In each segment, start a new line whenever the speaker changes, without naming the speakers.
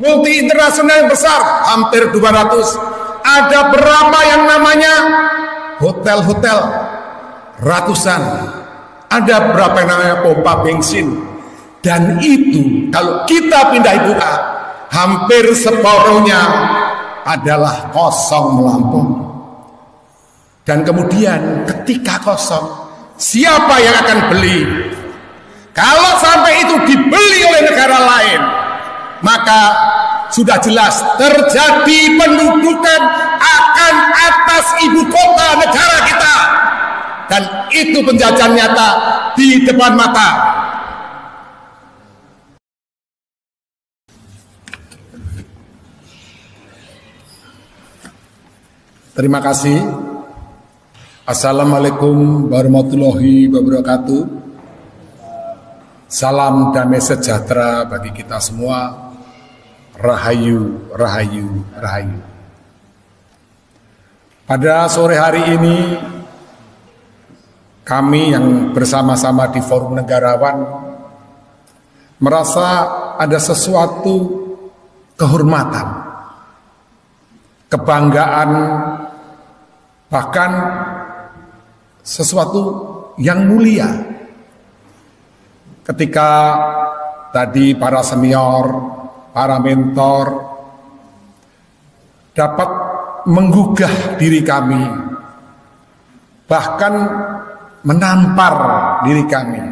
multi internasional yang besar, hampir 200. Ada berapa yang namanya hotel-hotel, ratusan. Ada berapa yang namanya pompa bensin. Dan itu kalau kita pindah ibu kota, hampir separuhnya adalah kosong melampung. Dan kemudian ketika kosong, siapa yang akan beli? Kalau sampai itu dibeli oleh negara lain, maka sudah jelas terjadi pendudukan akan atas ibu kota negara kita. Dan itu penjajahan nyata di depan mata. Terima kasih. Assalamualaikum warahmatullahi wabarakatuh. Salam damai sejahtera bagi kita semua. Rahayu, rahayu, rahayu. Pada sore hari ini, kami yang bersama-sama di Forum Negarawan merasa ada sesuatu kehormatan, kebanggaan, bahkan sesuatu yang mulia ketika tadi para senior, para mentor dapat menggugah diri kami, bahkan menampar diri kami.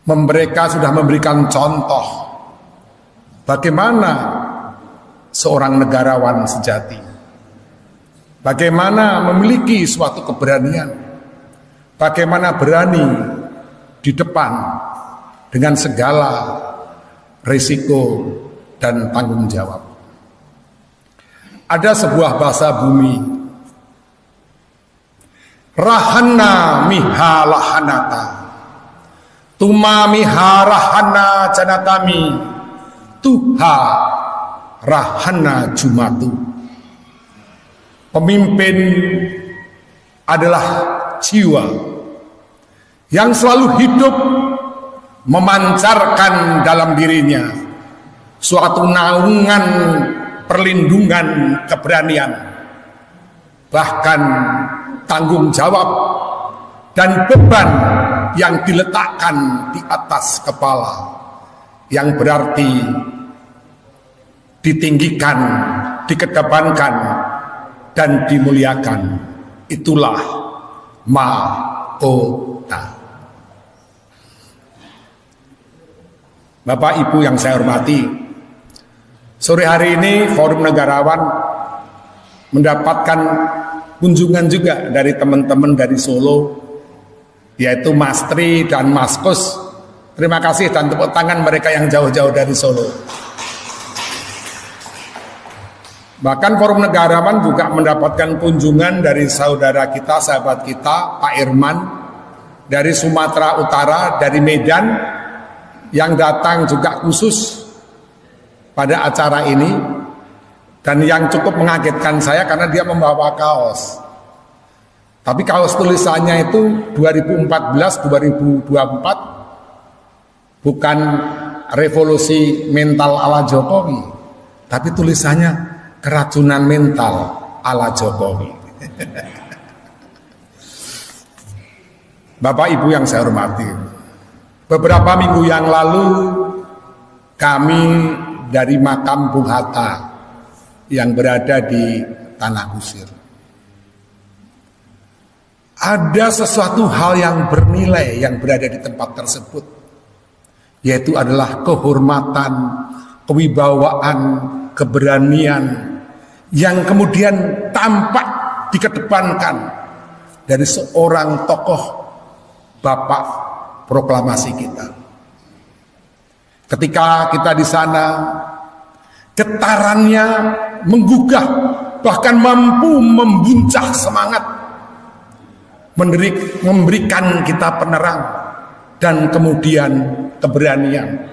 Mereka sudah memberikan contoh bagaimana seorang negarawan sejati, bagaimana memiliki suatu keberanian, bagaimana berani di depan dengan segala risiko dan tanggung jawab. Ada sebuah bahasa bumi, rahana mihalahanata, tuma miharahana janatami, tuha rahana jumatu. Pemimpin adalah jiwa yang selalu hidup memancarkan dalam dirinya suatu naungan perlindungan keberanian, bahkan tanggung jawab dan beban yang diletakkan di atas kepala, yang berarti ditinggikan, dikedepankan, dan dimuliakan. Itulah mahkota. Bapak Ibu yang saya hormati, sore hari ini Forum Negarawan mendapatkan kunjungan juga dari teman-teman dari Solo, yaitu Mas Tri dan Mas Kus. Terima kasih dan tepuk tangan mereka yang jauh-jauh dari Solo. Bahkan Forum Negarawan juga mendapatkan kunjungan dari saudara kita, sahabat kita, Pak Irman, dari Sumatera Utara, dari Medan, yang datang juga khusus pada acara ini. Dan yang cukup mengagetkan saya karena dia membawa kaos. Tapi kaos tulisannya itu 2014-2024, bukan revolusi mental ala Jokowi, tapi tulisannya keracunan mental ala Jokowi. Bapak Ibu yang saya hormati, beberapa minggu yang lalu kami dari makam Bung Hatta yang berada di Tanah Kusir, ada sesuatu hal yang bernilai yang berada di tempat tersebut, yaitu adalah kehormatan, kewibawaan, keberanian yang kemudian tampak dikedepankan dari seorang tokoh Bapak proklamasi kita. Ketika kita di sana, getarannya menggugah, bahkan mampu membuncah semangat, memberikan kita penerang dan kemudian keberanian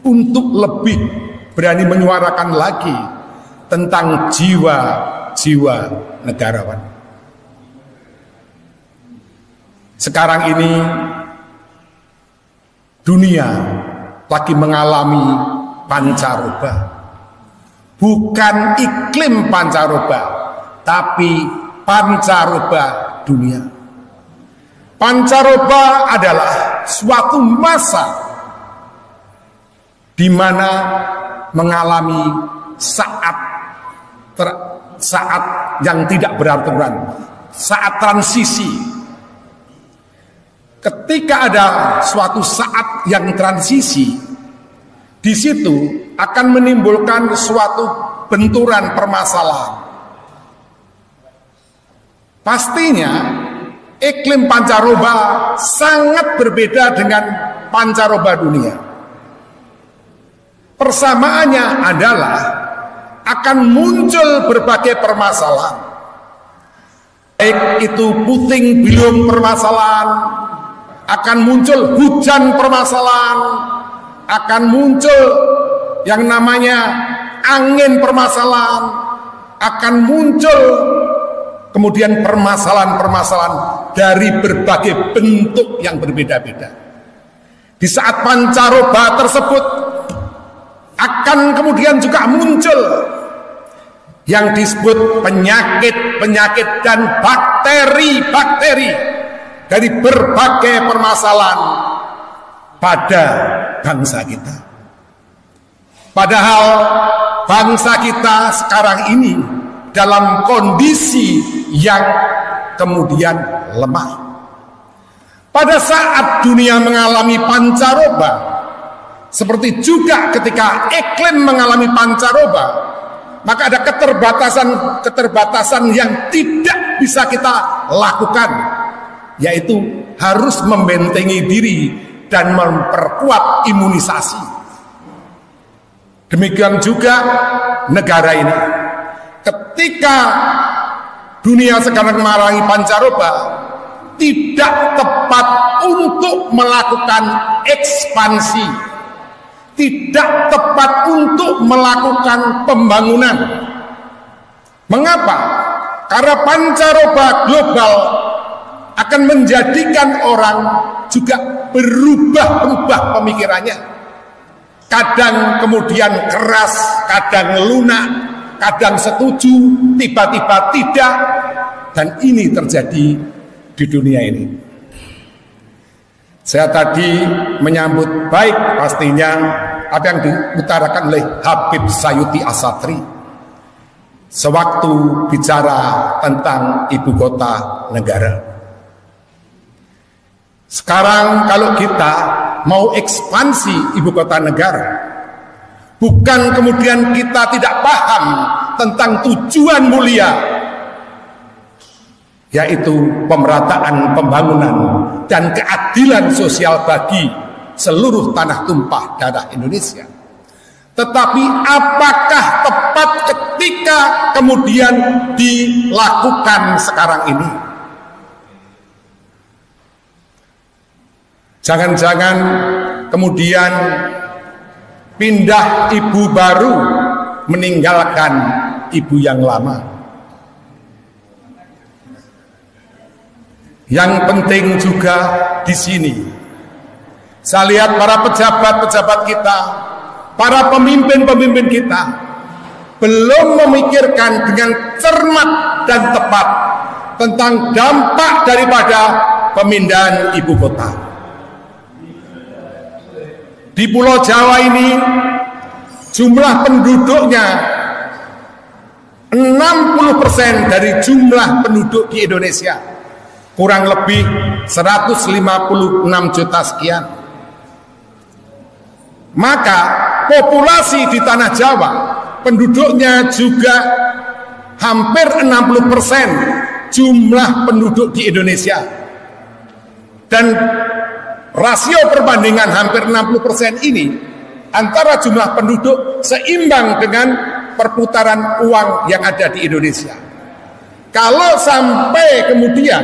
untuk lebih berani menyuarakan lagi tentang jiwa-jiwa negarawan. Sekarang ini dunia lagi mengalami pancaroba. Bukan iklim pancaroba, tapi pancaroba dunia. Pancaroba adalah suatu masa di mana mengalami saat yang tidak beraturan, saat transisi. Ketika ada suatu saat yang transisi, di situ akan menimbulkan suatu benturan permasalahan. Pastinya iklim pancaroba sangat berbeda dengan pancaroba dunia. Persamaannya adalah akan muncul berbagai permasalahan, baik itu puting beliung permasalahan, akan muncul hujan permasalahan, akan muncul yang namanya angin permasalahan, akan muncul kemudian permasalahan-permasalahan dari berbagai bentuk yang berbeda-beda. Di saat pancaroba tersebut akan kemudian juga muncul yang disebut penyakit-penyakit dan bakteri-bakteri dari berbagai permasalahan pada bangsa kita. Padahal bangsa kita sekarang ini dalam kondisi yang kemudian lemah. Pada saat dunia mengalami pancaroba, seperti juga ketika iklim mengalami pancaroba, maka ada keterbatasan yang tidak bisa kita lakukan, yaitu harus membentengi diri dan memperkuat imunisasi. Demikian juga negara ini. Ketika dunia sekarang mengalami pancaroba, tidak tepat untuk melakukan ekspansi, tidak tepat untuk melakukan pembangunan. Mengapa? Karena pancaroba global akan menjadikan orang juga berubah-ubah pemikirannya. Kadang kemudian keras, kadang lunak, kadang setuju, tiba-tiba tidak. Dan ini terjadi di dunia ini. Saya tadi menyambut baik pastinya apa yang diutarakan oleh Habib Sayuti Asatri sewaktu bicara tentang ibu kota negara. Sekarang kalau kita mau ekspansi ibu kota negara, bukan kemudian kita tidak paham tentang tujuan mulia, yaitu pemerataan pembangunan dan keadilan sosial bagi seluruh tanah tumpah darah Indonesia. Tetapi apakah tepat ketika kemudian dilakukan sekarang ini? Jangan-jangan kemudian pindah ibu baru meninggalkan ibu yang lama. Yang penting juga di sini, saya lihat para pejabat-pejabat kita, para pemimpin-pemimpin kita belum memikirkan dengan cermat dan tepat tentang dampak daripada pemindahan ibu kota. Di Pulau Jawa ini jumlah penduduknya 60% dari jumlah penduduk di Indonesia, kurang lebih 156 juta sekian. Maka populasi di tanah Jawa penduduknya juga hampir 60% jumlah penduduk di Indonesia. Dan rasio perbandingan hampir 60% ini antara jumlah penduduk seimbang dengan perputaran uang yang ada di Indonesia. Kalau sampai kemudian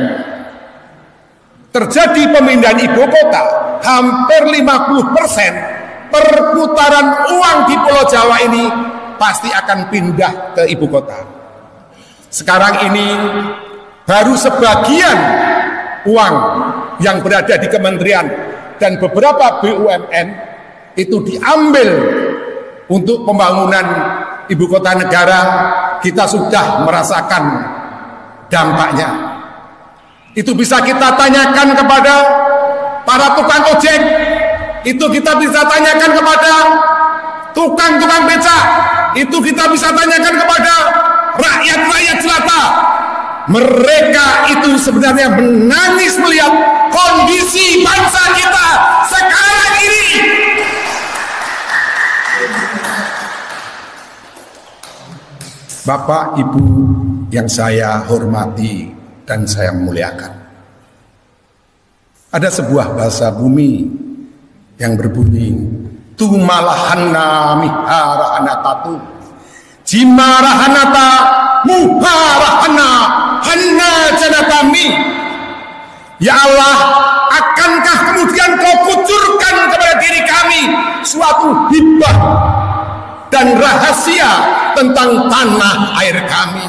terjadi pemindahan ibu kota, hampir 50% perputaran uang di Pulau Jawa ini pasti akan pindah ke ibu kota. Sekarang ini baru sebagian uang yang berada di kementerian dan beberapa BUMN itu diambil untuk pembangunan ibu kota negara, kita sudah merasakan dampaknya. Itu bisa kita tanyakan kepada para tukang ojek, itu kita bisa tanyakan kepada tukang-tukang becak, itu kita bisa tanyakan kepada rakyat-rakyat jelata. Mereka itu sebenarnya menangis melihat kondisi bangsa kita sekarang ini. Bapak, Ibu yang saya hormati dan saya muliakan, ada sebuah bahasa bumi yang berbunyi, tumalahanna miharahana tatu jimarahanata muharahana hanna janatami. Ya Allah, akankah kemudian kau kucurkan kepada diri kami suatu hibah dan rahasia tentang tanah air kami.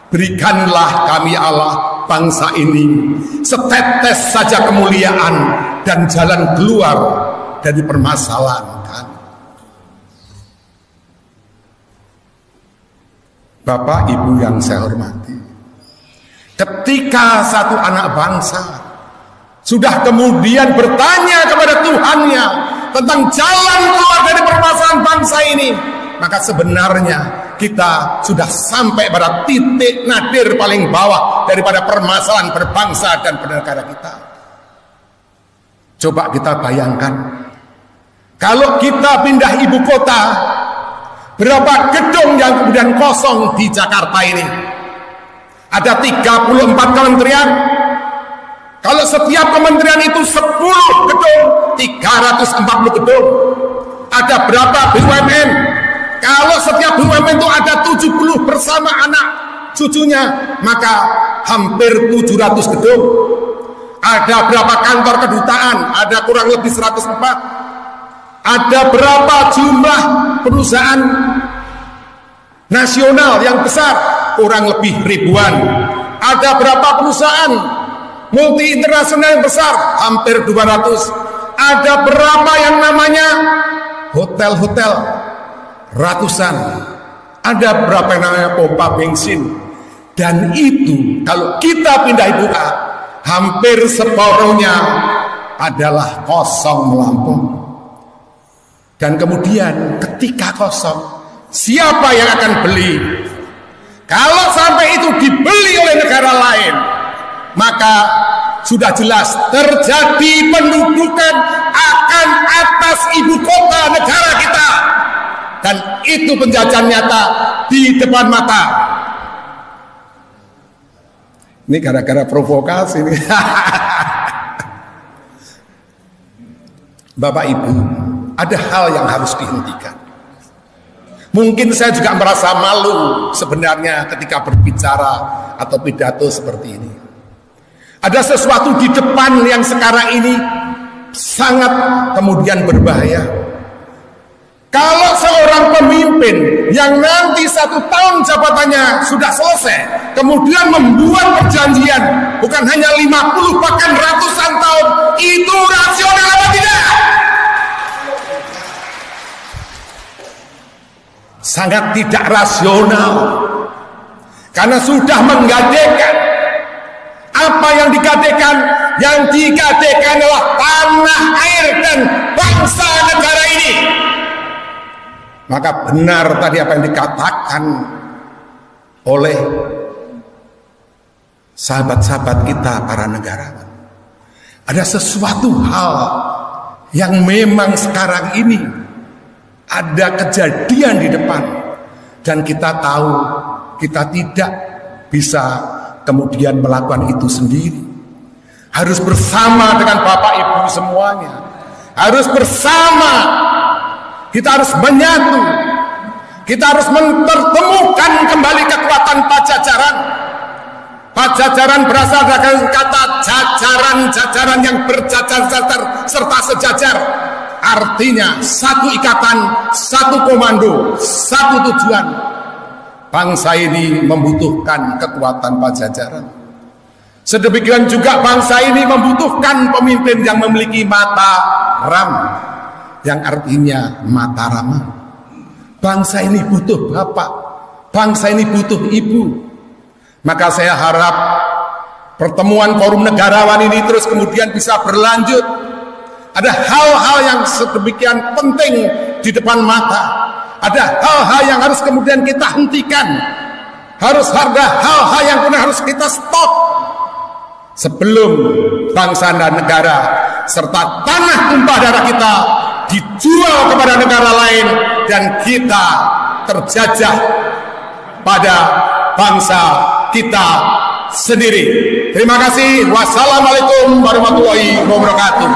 Berikanlah kami Allah, bangsa ini, setetes saja kemuliaan dan jalan keluar dari permasalahan kami. Bapak, Ibu yang saya hormati, ketika satu anak bangsa sudah kemudian bertanya kepada Tuhannya tentang jalan keluar dari permasalahan bangsa ini, maka sebenarnya kita sudah sampai pada titik nadir paling bawah daripada permasalahan berbangsa dan bernegara kita. Coba kita bayangkan, kalau kita pindah ibu kota, berapa gedung yang kemudian kosong di Jakarta ini? Ada 34 kementerian. Kalau setiap kementerian itu 10 gedung, 340 gedung. Ada berapa BUMN? Kalau setiap BUMN itu ada 70 bersama anak cucunya, maka hampir 700 gedung. Ada berapa kantor kedutaan? Ada kurang lebih 104. Ada berapa jumlah perusahaan nasional yang besar? Kurang lebih ribuan. Ada berapa perusahaan multi internasional yang besar? Hampir 200. Ada berapa yang namanya hotel-hotel? Ratusan. Ada berapa yang namanya pompa bensin? Dan itu kalau kita pindah ibu kota, hampir separuhnya adalah kosong melampung. Dan kemudian ketika kosong, siapa yang akan beli? Kalau sampai itu dibeli oleh negara lain, maka sudah jelas terjadi pendudukan akan atas ibu kota negara kita. Dan itu penjajahan nyata di depan mata. Ini gara-gara provokasi nih. Bapak Ibu, ada hal yang harus dihentikan. Mungkin saya juga merasa malu sebenarnya ketika berbicara atau pidato seperti ini. Ada sesuatu di depan yang sekarang ini sangat kemudian berbahaya. Kalau seorang pemimpin yang nanti 1 tahun jabatannya sudah selesai, kemudian membuat perjanjian bukan hanya 50 bahkan ratusan tahun, itu rasional apa tidak? Sangat tidak rasional. Karena sudah menggadekan. Apa yang digadekan? Yang digadekan adalah tanah air dan bangsa negara ini. Maka benar tadi apa yang dikatakan oleh sahabat-sahabat kita para negarawan. Ada sesuatu hal yang memang sekarang ini ada kejadian di depan dan kita tahu kita tidak bisa kemudian melakukan itu sendiri. Harus bersama dengan Bapak Ibu semuanya. Harus bersama. Kita harus menyatu. Kita harus mempertemukan kembali kekuatan Pajajaran. Pajajaran berasal dari kata jajaran-jajaran yang berjajar serta sejajar. Artinya satu ikatan, satu komando, satu tujuan. Bangsa ini membutuhkan kekuatan Pajajaran. Sedemikian juga bangsa ini membutuhkan pemimpin yang memiliki mata ram, yang artinya Mataram. Bangsa ini butuh bapak, bangsa ini butuh ibu. Maka saya harap pertemuan forum negarawan ini terus kemudian bisa berlanjut. Ada hal-hal yang sedemikian penting di depan mata. Ada hal-hal yang harus kemudian kita hentikan. Harus ada hal-hal yang kemudian harus kita stop sebelum bangsa dan negara serta tanah tumpah darah kita dijual kepada negara lain dan kita terjajah pada bangsa kita sendiri. Terima kasih. Wassalamualaikum warahmatullahi wabarakatuh.